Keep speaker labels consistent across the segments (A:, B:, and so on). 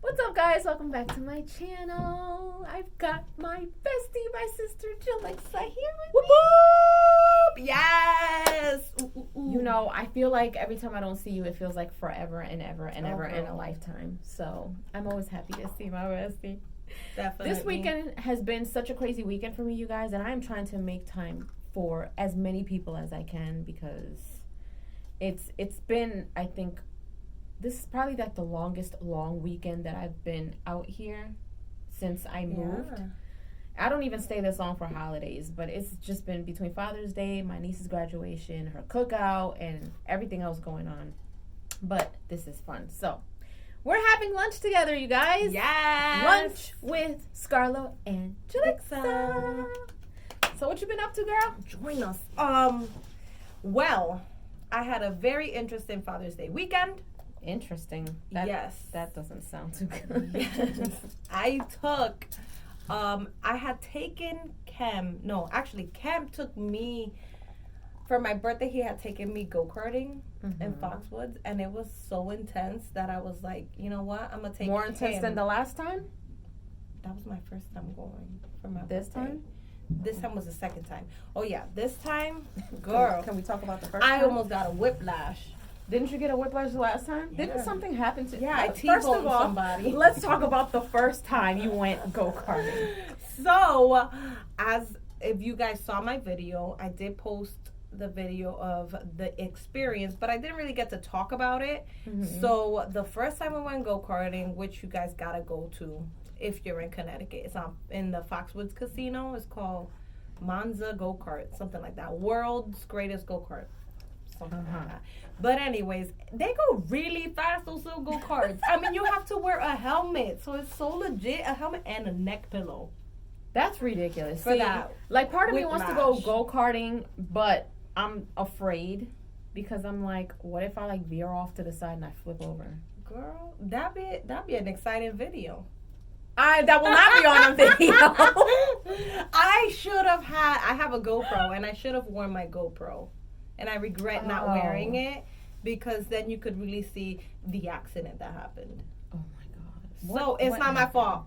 A: What's up, guys? Welcome back to my channel. I've got my bestie, my sister Jalixa here with
B: Whoop, whoop. Yes.
A: me. You know, I feel like every time I don't see you, it feels like forever and ever and ever in a lifetime. So I'm always happy to see my bestie.
B: Definitely.
A: This weekend has been such a crazy weekend for me, you guys, and I am trying to make time for as many people as I can because it's been, I think, this is probably like the longest long weekend that I've been out here since I moved.
B: Yeah.
A: I don't even stay this long for holidays, but it's just been between Father's Day, my niece's graduation, her cookout, and everything else going on. But this is fun. So we're having lunch together, you guys.
B: Yes.
A: Lunch with Scarlo and Jalixa. So what you been up to, girl?
B: Join us. Well, I had a very interesting Father's Day weekend.
A: Interesting.
B: Yes.
A: That doesn't sound too good.
B: Yes. I had taken Cam took me, for my birthday, he had taken me go-karting in Foxwoods, and it was so intense that I was like, you know what, I'm going to take
A: More intense than the last time?
B: That was my first time going for my
A: This
B: birthday.
A: time?
B: This time was the second time. Oh, yeah. This time, girl.
A: Can we talk about the first time?
B: I almost got a whiplash.
A: Didn't you get a whiplash the last time?
B: Yeah.
A: Didn't something happen to you?
B: Yeah, I
A: First
B: T-boned
A: of all,
B: somebody.
A: Let's talk about the first time you went go-karting.
B: So, as if you guys saw my video, I did post the video of the experience, but I didn't really get to talk about it.
A: Mm-hmm.
B: So, the first time I went go-karting, which you guys gotta go to if you're in Connecticut, it's in the Foxwoods Casino. It's called Monza Go-Kart, something like that. World's greatest go-kart. Something like that. But anyways, they go really fast, those little go-karts. I mean, you have to wear a helmet, so it's so legit, a helmet and a neck pillow.
A: That's ridiculous.
B: For that
A: like, part of me wants to go
B: whiplash.
A: go-karting, but I'm afraid because I'm like, what if I like veer off to the side and I flip over?
B: Girl, that'd be an exciting video.
A: That will not be on a video.
B: I have a GoPro, and I should have worn my GoPro. And I regret not wearing it because then you could really see the accident that happened.
A: Oh my God.
B: So it's not my fault.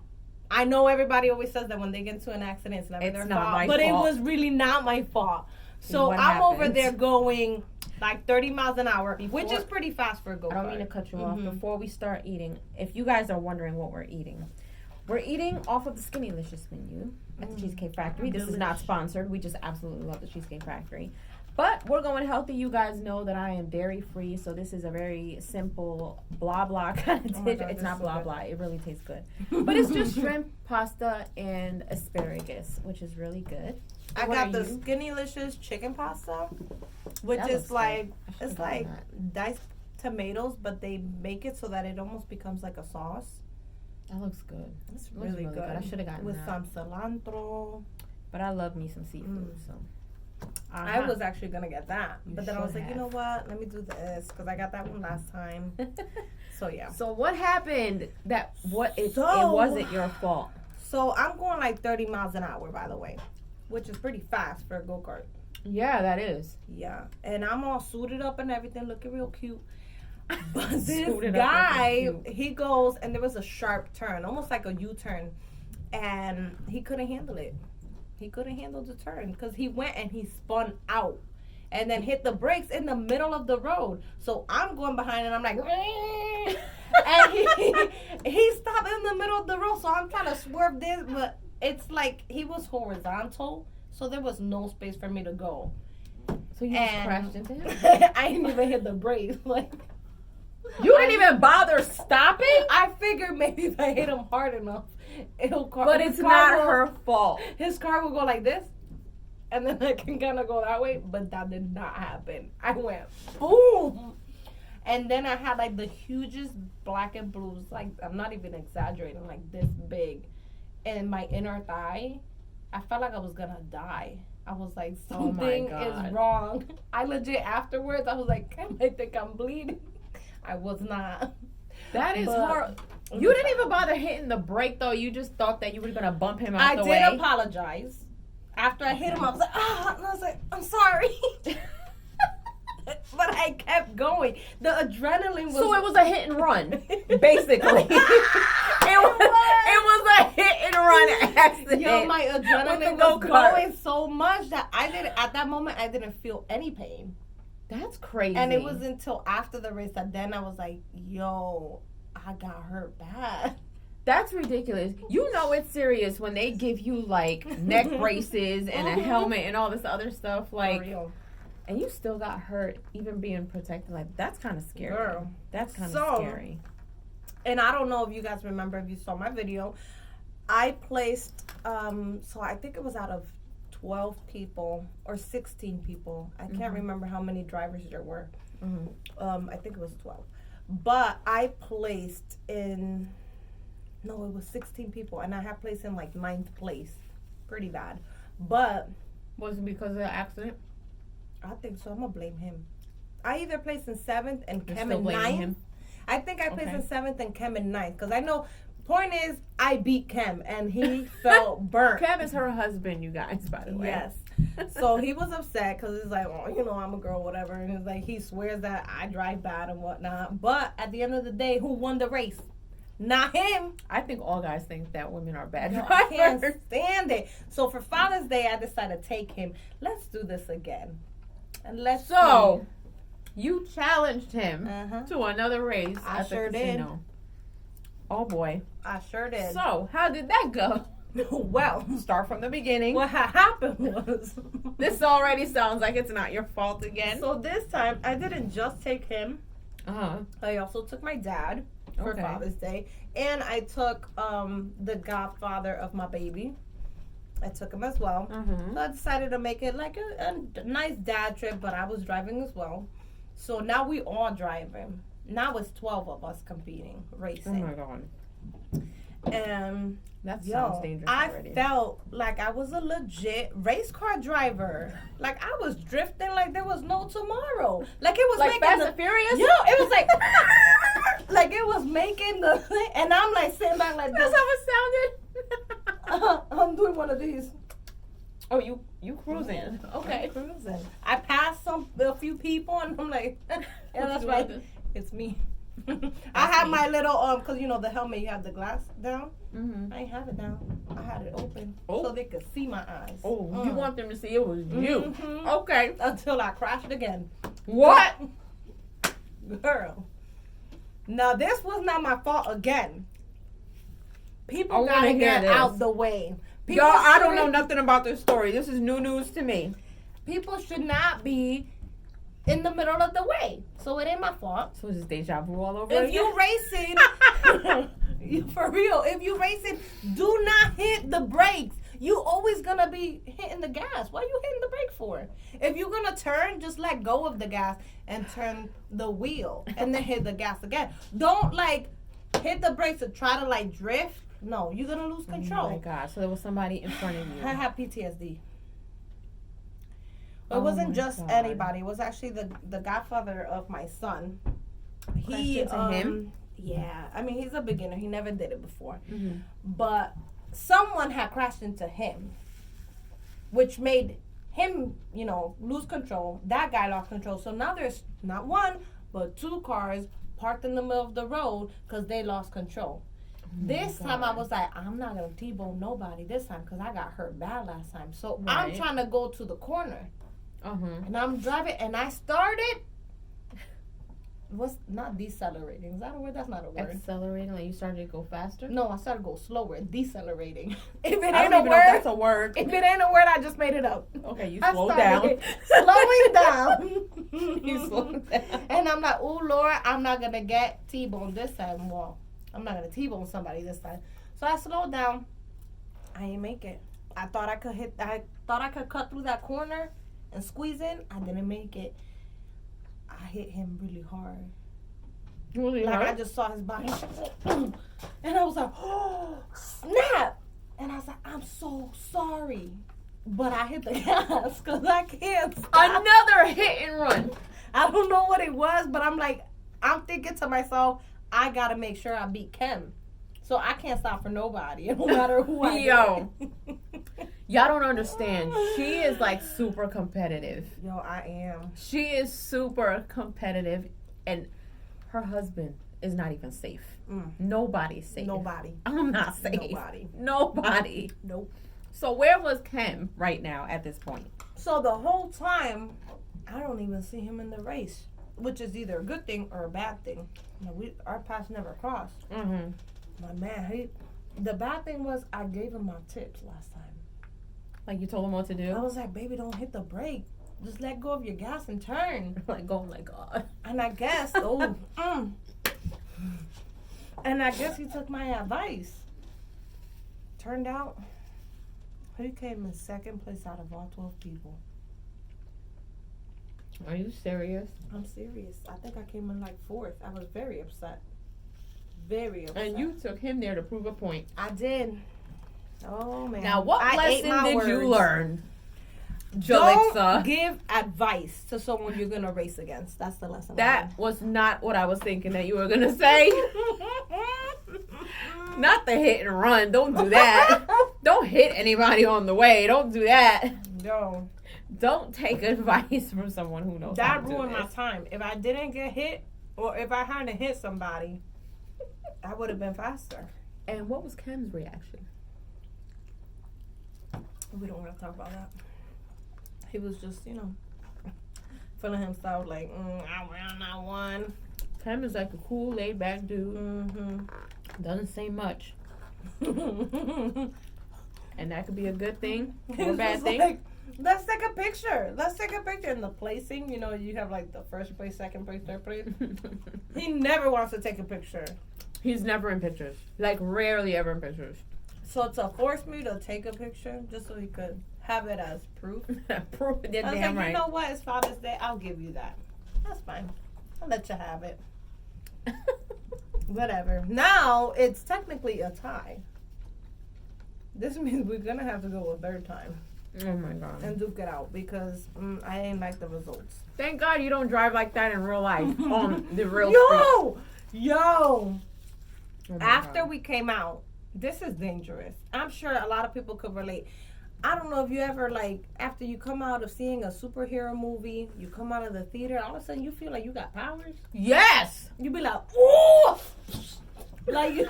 B: I know everybody always says that when they get into an accident, it's never their fault. But it was really not my fault. So I'm over there going like 30 miles an hour, which is pretty fast for a go-kart.
A: I don't mean to cut you off. Before we start eating, if you guys are wondering what we're eating off of the Skinnylicious menu at the Cheesecake Factory. This is not sponsored. We just absolutely love the Cheesecake Factory. But we're going healthy. You guys know that I am dairy free, so this is a very simple blah blah kind of dish. It's not blah blah. It really tastes good. But it's just shrimp, pasta, and asparagus, which is really good.
B: I got the Skinnylicious chicken pasta, which is like, it's like diced tomatoes, but they make it so that it almost becomes like a sauce.
A: That looks good.
B: It's really good.
A: I should have gotten
B: with
A: that.
B: some cilantro.
A: But I love me some seafood, so.
B: I was actually gonna get that, but then I was like,
A: have.
B: you know what? Let me do this because I got that one last time. So yeah.
A: So what happened? It wasn't your fault.
B: So I'm going like 30 miles an hour, by the way, which is pretty fast for a go-kart.
A: Yeah, that is.
B: Yeah, and I'm all suited up and everything, looking real cute. But this guy, he goes, and there was a sharp turn, almost like a U-turn, and he couldn't handle it. He couldn't handle the turn because he went and he spun out and then hit the brakes in the middle of the road. So I'm going behind and I'm like, and he stopped in the middle of the road. So I'm trying to swerve this, but it's like he was horizontal, so there was no space for me to go.
A: So you just crashed into him?
B: I didn't even hit the brakes. Like,
A: you didn't even bother stopping?
B: I figured maybe if I hit him hard enough,
A: but it's not her fault.
B: His car will go like this, and then I can kind of go that way, but that did not happen. I went boom, and then I had like the hugest black and blues, like I'm not even exaggerating, like this big, and my inner thigh. I felt like I was gonna die. I was like, something is wrong. I legit afterwards, I was like, I think I'm bleeding. I was not.
A: That is horrible. You didn't even bother hitting the brake, though. You just thought that you were going to bump him out the way.
B: I did apologize. After I hit him, I was like, and I was like, I'm sorry. But I kept going. The adrenaline was...
A: So it was a hit and run, basically. accident.
B: Yo, my
A: With the
B: adrenaline was
A: go-kart.
B: going so much that at that moment, I didn't feel any pain.
A: That's crazy.
B: And it was until after the race that then I was like, yo, I got hurt bad.
A: That's ridiculous. You know it's serious when they give you like neck braces and a helmet and all this other stuff. Like,
B: For real.
A: and you still got hurt even being protected. Like, that's kind of scary.
B: Girl.
A: That's kind of
B: So,
A: scary.
B: And I don't know if you guys remember, if you saw my video, I placed, so I think it was out of 12 people or 16 people. I can't remember how many drivers there were. I think it was 12. But I placed in, no, it was 16 people. And I had placed in like 9th place. Pretty bad. But.
A: Was it because of the accident?
B: I think so. I'm going to blame him. I either placed in 7th and
A: You're
B: Kem
A: still
B: in
A: blaming
B: 9th.
A: him?
B: I think I placed in 7th and Kem in 9th. Because I know, point is, I beat Kem and he felt burnt.
A: Kev is her husband, you guys, by the way.
B: Yes. So he was upset because he's like, oh, you know, I'm a girl, whatever. And it's like, he swears that I drive bad and whatnot. But at the end of the day, who won the race? Not him.
A: I think all guys think that women are bad
B: No, I can't
A: drivers.
B: stand it. So for Father's Day, I decided to take him. Let's do this again. And let's
A: So, you challenged him
B: Uh-huh.
A: to another race
B: I
A: at the
B: sure did.
A: casino. Oh boy.
B: I sure did.
A: So, how did that go?
B: Well,
A: Start from the beginning.
B: what happened was,
A: This already sounds like it's not your fault again.
B: so this time I didn't just take him.
A: Uh-huh.
B: I also took my dad for
A: Okay.
B: Father's Day, and I took the godfather of my baby. I took him as well.
A: Uh-huh.
B: So I decided to make it like a nice dad trip, but I was driving as well. So now we all driving. Now it's 12 of us competing,
A: Oh
B: racing.
A: my god.
B: And
A: That sounds
B: yo,
A: dangerous
B: I
A: already.
B: felt like I was a legit race car driver. Like I was drifting like there was no tomorrow. Like it was
A: like
B: making
A: Fast
B: the,
A: and Furious?
B: yo, it was like like it was making the thing, and I'm like sitting back like
A: That's
B: this.
A: how it sounded.
B: I'm doing one of these.
A: Oh, you cruising. Okay.
B: I'm cruising. I passed a few people, and I'm like, and that's
A: you
B: right.
A: doing?
B: It's me. I have
A: me.
B: my little cause you know the helmet, you have the glass down.
A: Mm-hmm.
B: I ain't have it down. I had it open
A: Oh.
B: so they could see my eyes.
A: Oh, you want them to see it was you.
B: Mhm.
A: Okay.
B: Until I crashed again.
A: What?
B: Girl. Now this was not my fault again.
A: I
B: People
A: wanna
B: gotta
A: hear
B: get
A: this.
B: out the way. People
A: Y'all, I don't know
B: shouldn't-
A: nothing about this story. This is new news to me.
B: People should not be in the middle of the way. So it ain't my fault.
A: So this is deja vu all over
B: If
A: again?
B: you racing, for real, if you racing, do not hit the brakes. You always gonna be hitting the gas. Why you hitting the brake for? If you're gonna turn, just let go of the gas and turn the wheel and then hit the gas again. Don't like hit the brakes and try to like drift. No, you're gonna lose
A: Oh my
B: control.
A: god, so there was somebody in front of you.
B: I have PTSD. It
A: Oh
B: wasn't
A: my
B: just
A: God.
B: anybody. It was actually the godfather of my son. He
A: Crashed into him?
B: Yeah, I mean he's a beginner. He never did it before,
A: Mm-hmm.
B: but someone had crashed into him, which made him, you know, lose control. That guy lost control. So now there's not one but two cars parked in the middle of the road because they lost control. This time I was like, I'm not gonna T-bone nobody this time because I got hurt bad last time. So I'm
A: Right.
B: trying to go to the corner
A: Uh-huh.
B: and I'm driving and I started. What's not decelerating? Is that a word? That's not a word.
A: Accelerating, like you started to go faster?
B: No, I started to go slower. Decelerating. If it
A: I
B: ain't
A: don't
B: a
A: even know if
B: word,
A: that's a word.
B: if it ain't a word, I just made it up.
A: Okay, you
B: I
A: slow
B: started
A: down.
B: slowing down.
A: You slow down.
B: And I'm like, oh Lord, I'm not gonna get T-bone this time. Well, I'm not gonna T-bone somebody this time. So I slowed down. I ain't make it. I thought I could cut through that corner and squeeze in. I didn't make it. I hit him really hard.
A: Really
B: Like I
A: hurt?
B: just saw his body. And I was like, oh, snap. And I was like, I'm so sorry. But I hit the gas because I can't stop.
A: Another hit and run.
B: I don't know what it was, but I'm thinking to myself, I got to make sure I beat Kem. So I can't stop for nobody, no matter who I
A: Yo.
B: get.
A: Y'all don't understand. She is like super competitive.
B: Yo, I am.
A: She is super competitive, and her husband is not even safe. Nobody's safe.
B: Nobody.
A: I'm not safe. Nobody.
B: Nope.
A: So where was Kim right now at this point?
B: So the whole time, I don't even see him in the race, which is either a good thing or a bad thing. Our paths never crossed.
A: Mm-hmm.
B: My man, the bad thing was I gave him my tips last time.
A: Like you told him what to do?
B: I was like, baby, don't hit the brake. Just let go of your gas and turn.
A: Like, oh my God.
B: And I guess, and I guess he took my advice. Turned out, he came in second place out of all 12 people.
A: Are you serious?
B: I'm serious. I think I came in like fourth. I was very upset. Very upset.
A: And you took him there to prove a point.
B: I did. Oh, man.
A: Now, what lesson did you learn, Jalixa?
B: Don't give advice to someone you're going to race against. That's the lesson.
A: That was not what I was thinking that you were going to say. Not the hit and run. Don't do that. Don't hit anybody on the way. Don't do that.
B: No.
A: Don't take advice from someone who knows how to do
B: ruined
A: this.
B: my time. If I didn't get hit, or if I hadn't hit somebody, I would have been faster.
A: And what was Kim's reaction?
B: We don't want to talk about that. He was just, feeling himself like, I won.
A: Kim is like a cool, laid back dude.
B: Mm-hmm.
A: Doesn't say much. And that could be a good thing or a
B: He
A: bad
B: was
A: thing.
B: like, let's take a picture. And the placing, you have like the first place, second place, third place. He never wants to take a picture.
A: He's never in pictures. Like, rarely ever in pictures.
B: So to force me to take a picture just so he could have it as proof.
A: Proof it,
B: I was
A: damn
B: like,
A: right.
B: you know what? It's Father's Day. I'll give you that. That's fine. I'll let you have it. Whatever. Now it's technically a tie. This means we're gonna have to go a third time
A: Oh my God.
B: and duke it out because I ain't like the results.
A: Thank God you don't drive like that in real life on the real street.
B: Yo.
A: Oh my
B: After
A: God.
B: we came out, this is dangerous. I'm sure a lot of people could relate. I don't know if you ever, like, after you come out of seeing a superhero movie, you come out of the theater, all of a sudden you feel like you got powers.
A: Yes.
B: You be like, ooh! Like, you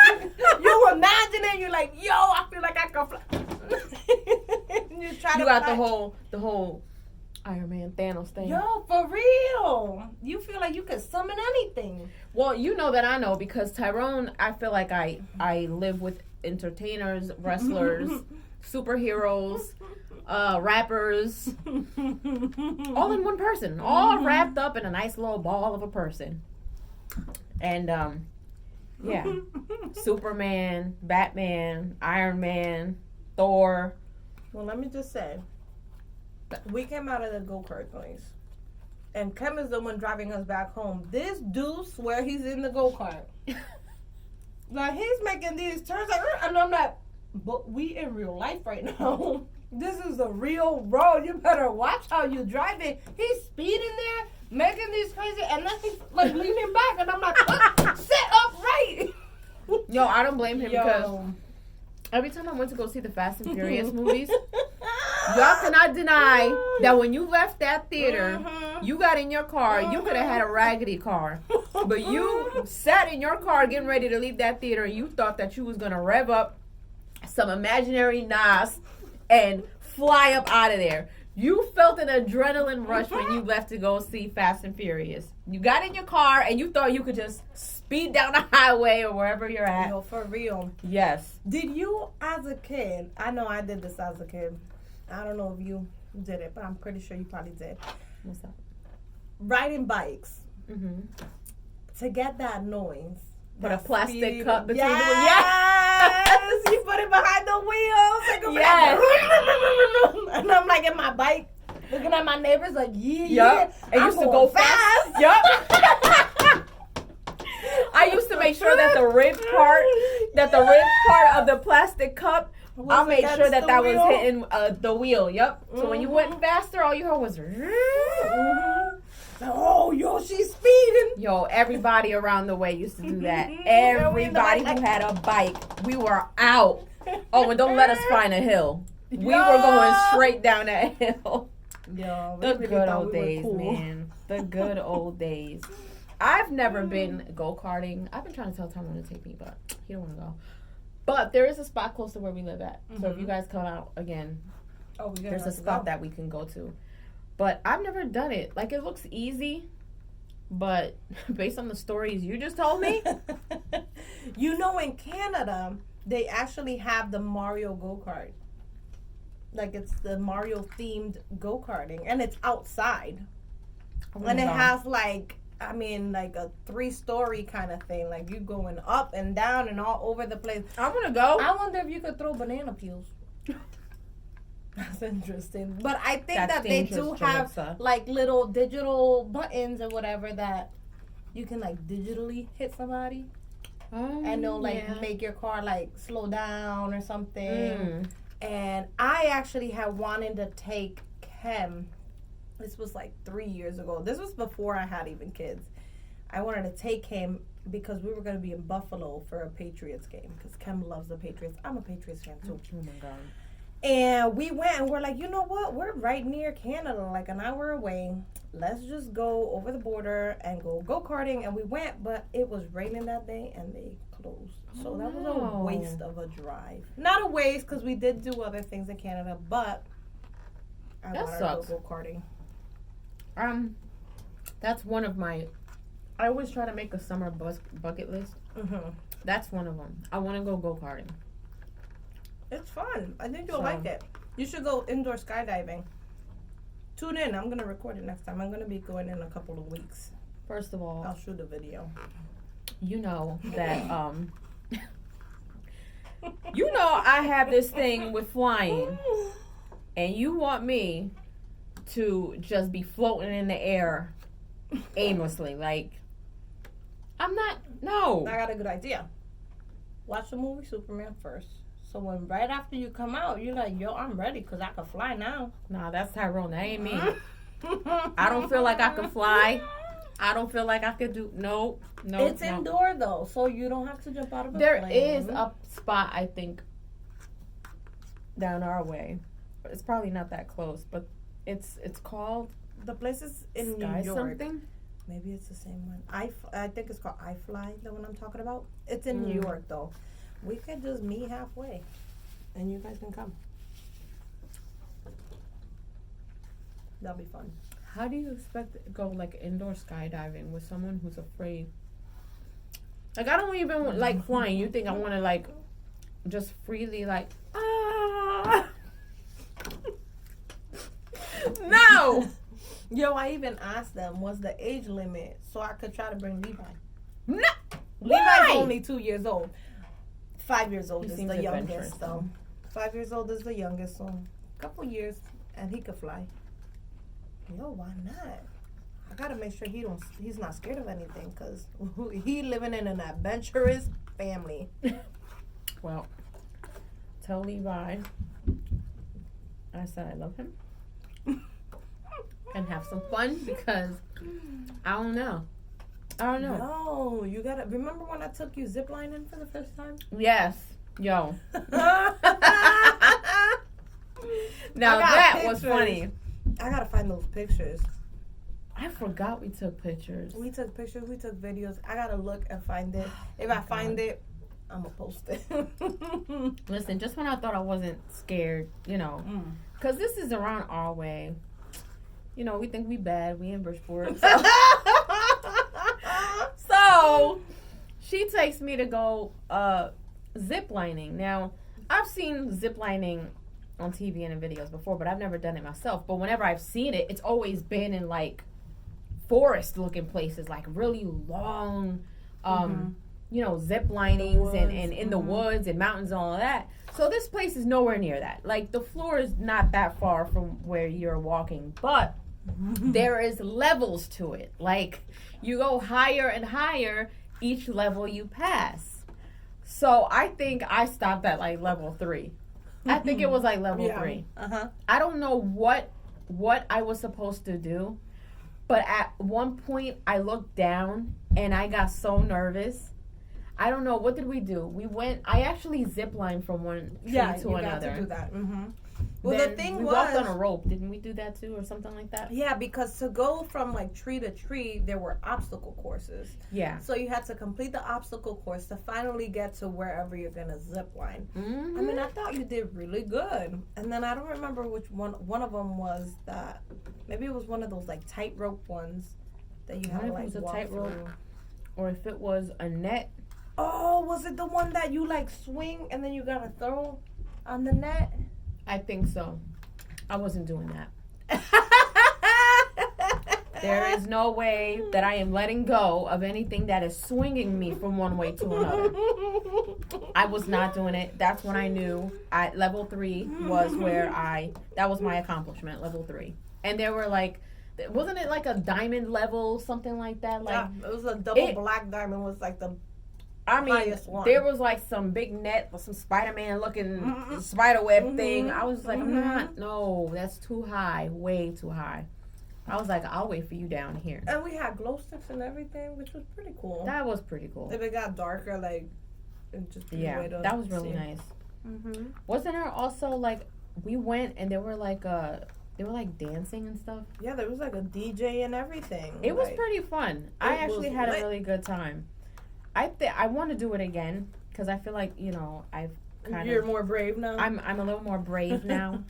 B: imagine it, you're like, yo, I feel like I can fly. you
A: got the whole Iron Man Thanos thing.
B: Yo, for real. You feel like you could summon anything.
A: Well, you know that I know because Tyrone, I feel like I live with entertainers, wrestlers, superheroes, rappers, all in one person, all wrapped up in a nice little ball of a person. And yeah, Superman, Batman, Iron Man, Thor.
B: Well, let me just say, we came out of the go-kart place, and Kim is the one driving us back home. This dude swear he's in the go-kart. Like, he's making these turns, like, and I'm like, but we in real life right now. This is a real road. You better watch how you drive it. He's speeding there, making these crazy, and then he's like leaning back, and I'm like, sit upright.
A: Yo, I don't blame him
B: Yo.
A: because every time I went to go see the Fast and Furious movies, y'all cannot deny that when you left that theater, you got in your car, you could have had a raggedy car. But you sat in your car getting ready to leave that theater and you thought that you was going to rev up some imaginary NOS and fly up out of there. You felt an adrenaline rush when you left to go see Fast and Furious. You got in your car and you thought you could just speed down the highway or wherever you're at.
B: Yo, for real.
A: Yes.
B: Did you, as a kid, I know I did this as a kid. I don't know if you did it, but I'm pretty sure you probably did.
A: What's that?
B: Riding bikes.
A: Mm-hmm.
B: To get that noise.
A: Put a
B: that
A: plastic
B: speed.
A: cup between the wheels.
B: Yes! You put it behind the wheels.
A: Yes.
B: And I'm like in my bike, looking at my neighbors like, yeah.
A: Yup. It
B: I'm
A: used to
B: going
A: go fast. Yup. I used to make sure that the rib part of the plastic cup, I made sure that was hitting the wheel. Yup. So when you went faster, all you heard was.
B: Oh, yo, she's speeding.
A: Yo, everybody around the way used to do that. Everybody who had a bike, we were out. Oh, and don't let us find a hill. We were going straight down that hill.
B: Yo,
A: The good old days, man. The good old days. I've never been go-karting. I've been trying to tell Tyrone to take me, but he don't want to go. But there is a spot close to where we live at. So if you guys come out again, there's a spot that we can go to. But I've never done it. Like, it looks easy, but based on the stories you just told me.
B: You know, in Canada, they actually have the Mario go-kart. Like, it's the Mario-themed go-karting. And it's outside. And it has, like, I mean, like a 3-story kind of thing. Like, you going up and down and all over the place.
A: I'm going to go.
B: I wonder if you could throw banana peels. That's interesting. But I think that they do have,
A: Jalixa.
B: like, little digital buttons or whatever that you can, like, digitally hit somebody. And they'll, like, make your car, like, slow down or something. And I actually had wanted to take Kem. This was, like, 3 years ago. This was before I had even kids. I wanted to take him because we were going to be in Buffalo for a Patriots game. Because Kem loves the Patriots. I'm a Patriots fan, too.
A: Oh, my God.
B: And we went and we're like, you know what? We're right near Canada, like an hour away. Let's just go over the border and go-karting. And we went, but it was raining that day and they closed. So that was a waste of a drive. Not a waste because we did do other things in Canada, but I wanted to go go-karting.
A: That's one of my, I always try to make a summer bucket list. That's one of them. I want to go go-karting.
B: It's fun. I think you'll like it. You should go indoor skydiving. Tune in. I'm going to record it next time. I'm going to be going in a couple of weeks.
A: First of all,
B: I'll shoot a video.
A: You know that, you know I have this thing with flying. And you want me to just be floating in the air aimlessly. Like, I'm not, no.
B: I got a good idea. Watch the movie Superman first. So when right after you come out, you're like, yo, I'm ready because I can fly now.
A: Nah, that's Tyrone. That ain't me. I don't feel like I can fly. I don't feel like I could do, no.
B: It's indoor though, so you don't have to jump out of a plane.
A: There is a spot, I think, down our way. It's probably not that close, but it's called,
B: the place is in
A: Sky
B: New York.
A: Something?
B: Maybe it's the same one. I think it's called iFly, the one I'm talking about. It's in New York though. We could just meet halfway, and you guys can come. That'll be fun.
A: How do you expect to go like indoor skydiving with someone who's afraid? Like, I don't even like flying. You think I want to like just freely like, No!
B: Yo, I even asked them, what's the age limit so I could try to bring Levi?
A: No!
B: Levi's only 2 years old. 5 years old
A: He
B: is
A: seems
B: the youngest,
A: adventurous,
B: though. 5 years old is the youngest, so a couple years and he could fly. Yo, why not? I gotta make sure he's not scared of anything because he living in an adventurous family.
A: Well, tell Levi I said I love him and have some fun because I don't know.
B: No, you gotta remember when I took you ziplining for the first time?
A: Yes, yo. Now that was funny.
B: I gotta find those pictures.
A: I forgot we took pictures.
B: We took pictures, we took videos. I gotta look and find it. If I find it, I'm gonna post it.
A: Listen, just when I thought I wasn't scared, you know, because this is around our way. You know, we think we bad. We in Bridgeport. So she takes me to go zip lining. Now, I've seen zip lining on TV and in videos before, but I've never done it myself. But whenever I've seen it, it's always been in like forest-looking places, like really long, you know, zip linings and in the woods and mountains and all of that. So this place is nowhere near that. Like, the floor is not that far from where you're walking, but there is levels to it. Like, you go higher and higher each level you pass. So I think I stopped at like level 3. I think it was like level 3. I don't know what I was supposed to do, but at one point I looked down and I got so nervous. I don't know, what did we do? I actually ziplined from one tree to another.
B: Got to do that. Well,
A: then
B: the thing
A: we
B: was,
A: walked on a rope. Didn't we do that too, or something like that?
B: Yeah, because to go from like tree to tree, there were obstacle courses.
A: Yeah.
B: So you had to complete the obstacle course to finally get to wherever you're gonna zip line.
A: Mm-hmm.
B: I mean, I thought you did really good. And then I don't remember which one. One of them was that maybe it was one of those like tightrope ones that you had to like walk through.
A: Or if it was a net.
B: Oh, was it the one that you like swing and then you gotta throw on the net?
A: I think so. I wasn't doing that. There is no way that I am letting go of anything that is swinging me from one way to another. I was not doing it. That's when I knew level 3 was that was my accomplishment, level 3. And there were like, wasn't it like a diamond level, something like that? Like,
B: yeah, it was a double black diamond was like the
A: there was like some big net or some Spider-Man looking spider web thing. I was like, no, that's too high, way too high. I was like, I'll wait for you down here.
B: And we had glow sticks and everything, which was pretty cool.
A: That was pretty cool.
B: If it got darker, like, it just
A: that was really nice.
B: Mm-hmm.
A: Wasn't there also like we went and there were like dancing and stuff?
B: Yeah, there was like a DJ and everything.
A: It was pretty fun. I actually had a really good time. I want to do it again because I feel like, you know,
B: You're more brave now?
A: I'm a little more brave now.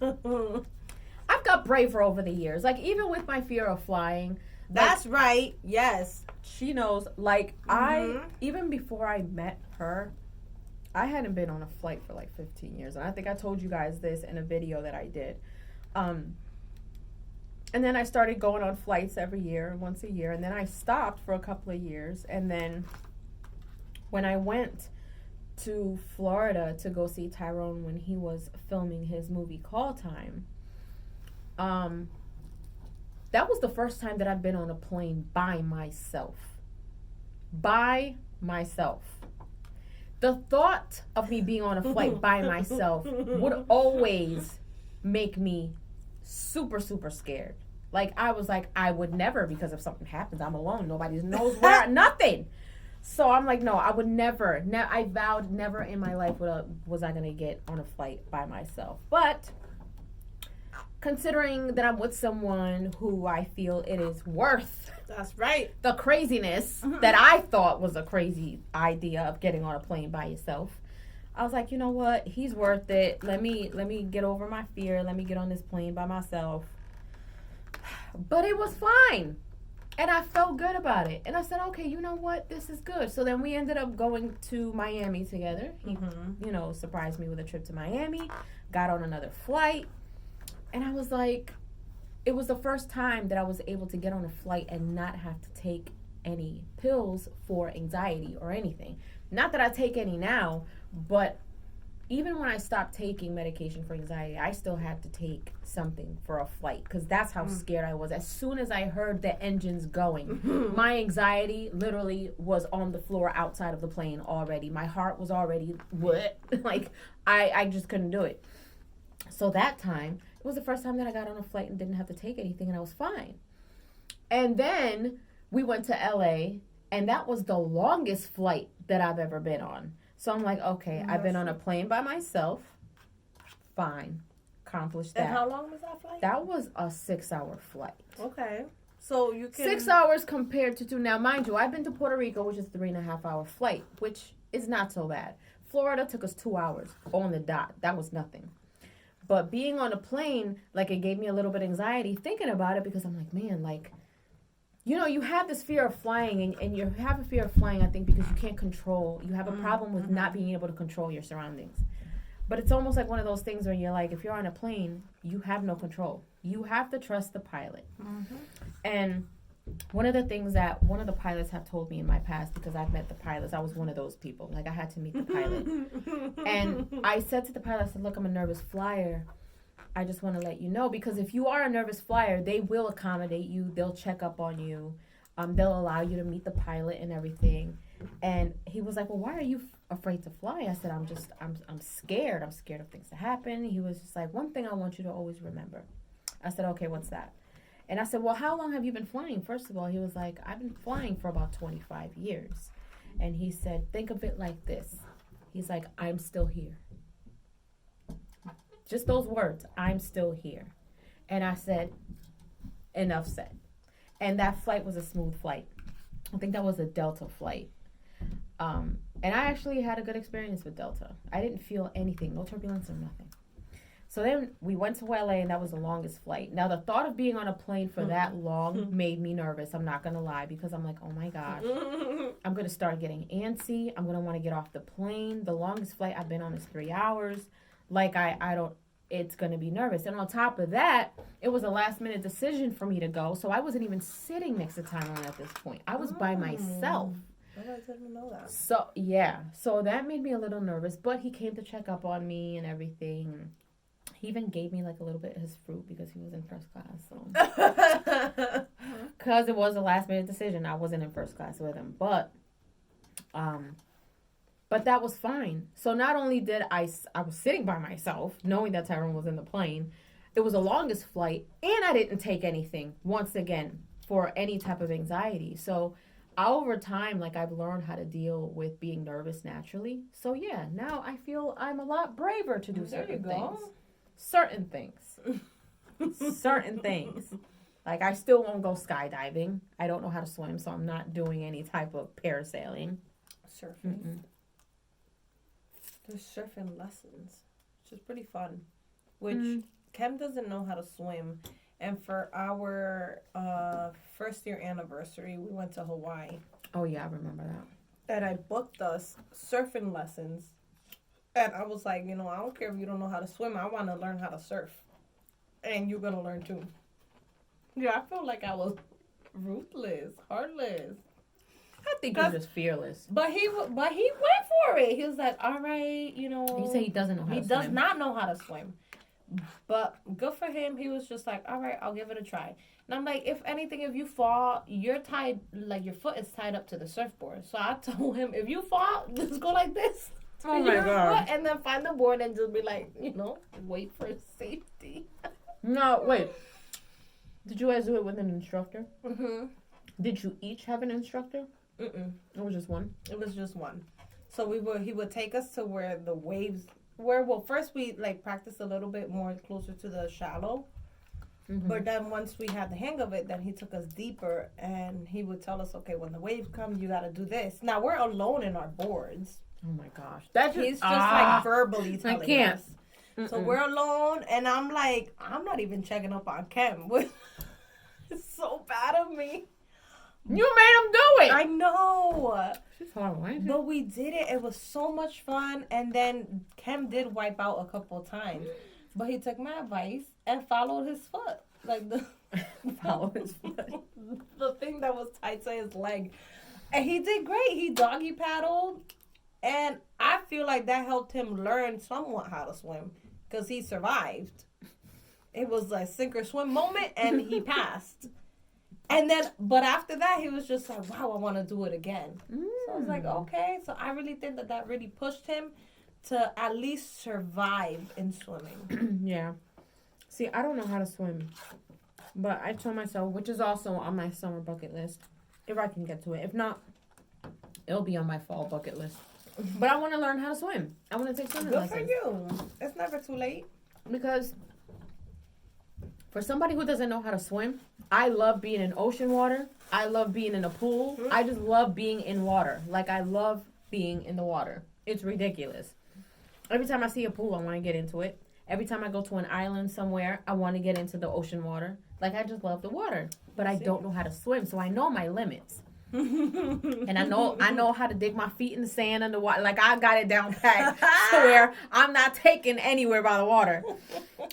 A: I've got braver over the years. Like, even with my fear of flying.
B: That's right. Yes.
A: She knows. Like, even before I met her, I hadn't been on a flight for like 15 years. And I think I told you guys this in a video that I did. And then I started going on flights every year, once a year. And then I stopped for a couple of years. And then when I went to Florida to go see Tyrone when he was filming his movie Call Time, that was the first time that I've been on a plane by myself. By myself. The thought of me being on a flight by myself would always make me super, super scared. Like, I was like, I would never, because if something happens, I'm alone. Nobody knows where, nothing. So I'm like, no, I would never. I vowed never in my life was I going to get on a flight by myself. But considering that I'm with someone who I feel it is worth.
B: That's right.
A: The craziness that I thought was a crazy idea of getting on a plane by yourself. I was like, you know what? He's worth it. Let me get over my fear. Let me get on this plane by myself. But it was fine. And I felt good about it. And I said, okay, you know what? This is good. So then we ended up going to Miami together. He, surprised me with a trip to Miami. Got on another flight. And I was like, it was the first time that I was able to get on a flight and not have to take any pills for anxiety or anything. Not that I take any now, but even when I stopped taking medication for anxiety, I still had to take something for a flight because that's how scared I was. As soon as I heard the engines going, my anxiety literally was on the floor outside of the plane already. My heart was already, like, I just couldn't do it. So that time, it was the first time that I got on a flight and didn't have to take anything, and I was fine. And then we went to LA, and that was the longest flight that I've ever been on. So I'm like, okay, I've been on a plane by myself. Fine. Accomplished that.
B: And how long was that flight?
A: That was a 6-hour flight.
B: Okay. So you can...
A: 6 hours compared to 2. Now, mind you, I've been to Puerto Rico, which is a 3.5-hour flight, which is not so bad. Florida took us 2 hours on the dot. That was nothing. But being on a plane, like, it gave me a little bit of anxiety thinking about it because I'm like, man, like, you know, you have this fear of flying, and you have a fear of flying, I think, because you can't control. You have a problem with not being able to control your surroundings. But it's almost like one of those things where you're like, if you're on a plane, you have no control. You have to trust the pilot. And one of the things that one of the pilots have told me in my past, because I've met the pilots, I was one of those people. Like, I had to meet the pilot. And I said to the pilot, I said, look, I'm a nervous flyer. I just want to let you know, because if you are a nervous flyer, they will accommodate you. They'll check up on you. They'll allow you to meet the pilot and everything. And he was like, well, why are you afraid to fly? I said, I'm scared. I'm scared of things to happen. He was just like, one thing I want you to always remember. I said, okay, what's that? And I said, well, how long have you been flying? First of all, he was like, I've been flying for about 25 years. And he said, think of it like this. He's like, I'm still here. Just those words, I'm still here. And I said, enough said. And that flight was a smooth flight. I think that was a Delta flight. And I actually had a good experience with Delta. I didn't feel anything, no turbulence or nothing. So then we went to LA, and that was the longest flight. Now, the thought of being on a plane for that long made me nervous. I'm not going to lie, because I'm like, oh my gosh, I'm going to start getting antsy. I'm going to want to get off the plane. The longest flight I've been on is 3 hours. Like, it's going to be nervous. And on top of that, it was a last minute decision for me to go. So I wasn't even sitting next to Tyrone at this point. I was by myself.
B: I didn't know that.
A: So, yeah. So that made me a little nervous. But he came to check up on me and everything. He even gave me like a little bit of his fruit because he was in first class. So, because it was a last minute decision, I wasn't in first class with him. But that was fine. So not only did I was sitting by myself, knowing that Tyrone was in the plane. It was the longest flight, and I didn't take anything once again for any type of anxiety. So over time, like, I've learned how to deal with being nervous naturally. So yeah, now I feel I'm a lot braver to do certain things. Certain things. Certain things. Like, I still won't go skydiving. I don't know how to swim, so I'm not doing any type of parasailing.
B: Surfing. There's surfing lessons, which is pretty fun. Which Kem doesn't know how to swim. And for our first year anniversary, we went to Hawaii.
A: Oh, yeah, I remember that.
B: And I booked us surfing lessons. And I was like, I don't care if you don't know how to swim. I want to learn how to surf. And you're going to learn too. Yeah, I feel like I was ruthless, heartless.
A: I think you're just fearless.
B: But he went for it. He was like, all right,
A: You say he doesn't know how to swim.
B: He does not know how to swim. But good for him. He was just like, all right, I'll give it a try. And I'm like, if anything, if you fall, you're tied, like your foot is tied up to the surfboard. So I told him, if you fall, just go like this.
A: Oh my God.
B: And then find the board and just be like, wait for safety.
A: No, wait. Did you guys do it with an instructor?
B: Mm-hmm.
A: Did you each have an instructor?
B: Mm-mm.
A: It was just one?
B: It was just one. So he would take us to where the waves were. Well, first we practiced a little bit more closer to the shallow. Mm-hmm. But then once we had the hang of it, then he took us deeper and he would tell us, okay, when the waves come, you got to do this. Now we're alone in our boards.
A: Oh my gosh.
B: He's just like verbally telling
A: I can't.
B: us. Mm-mm. So we're alone and I'm like, I'm not even checking up on Kem. It's so bad of me.
A: You made him do it.
B: I know.
A: She's horrible.
B: But we did it. It was so much fun. And then Kem did wipe out a couple of times. But he took my advice and followed his foot. Like
A: follow his foot.
B: The thing that was tied to his leg. And he did great. He doggy paddled. And I feel like that helped him learn somewhat how to swim. Because he survived. It was a sink or swim moment and he passed. And then, but after that, he was just like, wow, I want to do it again. So I was like, okay. So I really think that really pushed him to at least survive in swimming.
A: Yeah. See, I don't know how to swim. But I told myself, which is also on my summer bucket list, if I can get to it. If not, it'll be on my fall bucket list. But I want to learn how to swim. I want to take swimming lessons.
B: Good for you. It's never too late.
A: Because for somebody who doesn't know how to swim, I love being in ocean water. I love being in a pool. Mm-hmm. I just love being in water. Like, I love being in the water. It's ridiculous. Every time I see a pool, I want to get into it. Every time I go to an island somewhere, I want to get into the ocean water. Like, I just love the water. But I don't know how to swim, so I know my limits. And I know how to dig my feet in the sand underwater. Like, I got it down pat to where I'm not taken anywhere by the water.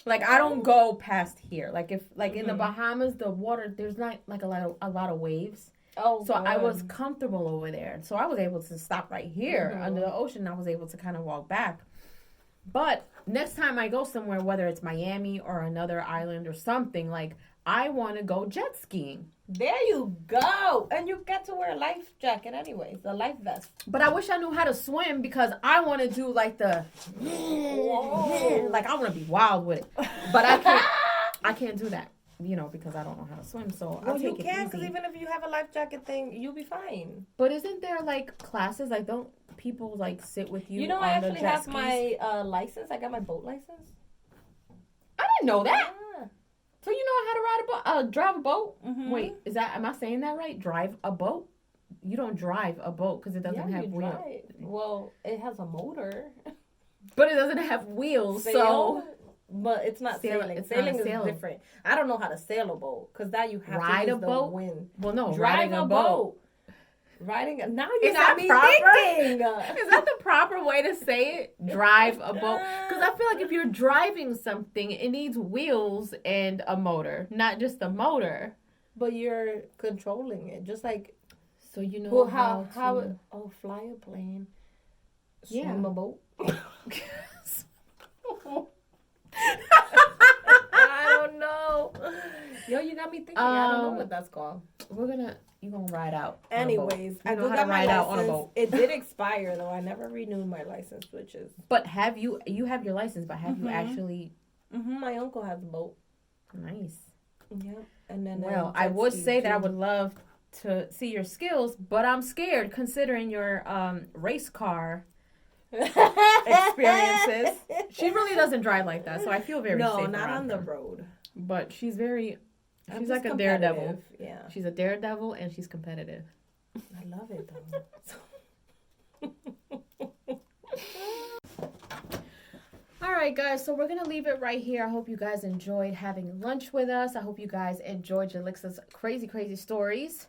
A: Like, I don't go past here. Like, if in the Bahamas, the water, there's not like a lot of waves. Oh, so good. I was comfortable over there. So I was able to stop right here under the ocean. I was able to kind of walk back. But next time I go somewhere, whether it's Miami or another island or something, like, I want to go jet skiing.
B: There you go. And you get to wear a life jacket anyways, a life vest.
A: But I wish I knew how to swim because I want to do like the, like, I want to be wild with it. But I can't do that, because I don't know how to swim. So I'll take it easy.
B: You can, because even if you have a life jacket thing, you'll be fine.
A: But isn't there like classes? Like, don't people like sit with you?
B: I actually have my license. I got my boat license.
A: didn't know that. So you know how to ride a boat, drive a boat?
B: Mm-hmm.
A: Wait, am I saying that right? Drive a boat? You don't drive a boat because it doesn't have wheels.
B: Well, it has a motor.
A: But it doesn't have wheels, so...
B: But it's not sailing. Sailing is different. I don't know how to sail a boat because that you have
A: ride
B: to use
A: a boat.
B: The wind.
A: Well, no,
B: drive
A: riding a boat.
B: Now you got me thinking.
A: Is that the proper way to say it? Drive a boat? Because I feel like if you're driving something, it needs wheels and a motor, not just a motor.
B: But you're controlling it, just like.
A: So you know
B: how fly a plane, swim a boat. I don't know. Yo, you got me thinking. I don't know what that's called.
A: You gonna ride out.
B: Anyways, I do got my license. On a boat. It did expire though. I never renewed my license, which is.
A: But have you have your license? But have you actually?
B: Mm-hmm. My uncle has a boat.
A: Nice.
B: Yeah, and then.
A: Well, I would say that I would love to see your skills, but I'm scared considering your race car experiences. She really doesn't drive like that, so I feel very safe.
B: No, not on the road.
A: But she's like a daredevil.
B: Yeah.
A: She's a daredevil and she's competitive.
B: I love it though.
A: All right, guys, so we're going to leave it right here. I hope you guys enjoyed having lunch with us. I hope you guys enjoyed Jalixa's crazy, crazy stories.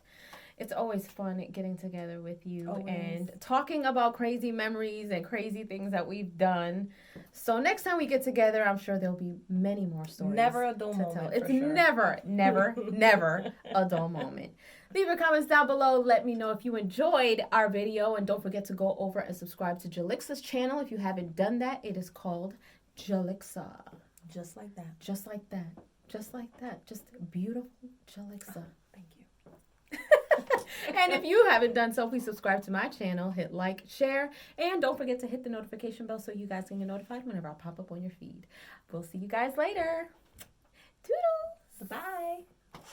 A: It's always fun getting together with you and talking about crazy memories and crazy things that we've done. So next time we get together, I'm sure there'll be many more stories.
B: Never a dull moment.
A: It's never, never a dull moment. Leave your comments down below. Let me know if you enjoyed our video. And don't forget to go over and subscribe to Jalixa's channel. If you haven't done that, it is called Jalixa.
B: Just like that.
A: Just like that. Just like that. Just beautiful Jalixa.
B: Thank you.
A: And if you haven't done so, please subscribe to my channel, hit like, share, and don't forget to hit the notification bell so you guys can get notified whenever I pop up on your feed. We'll see you guys later.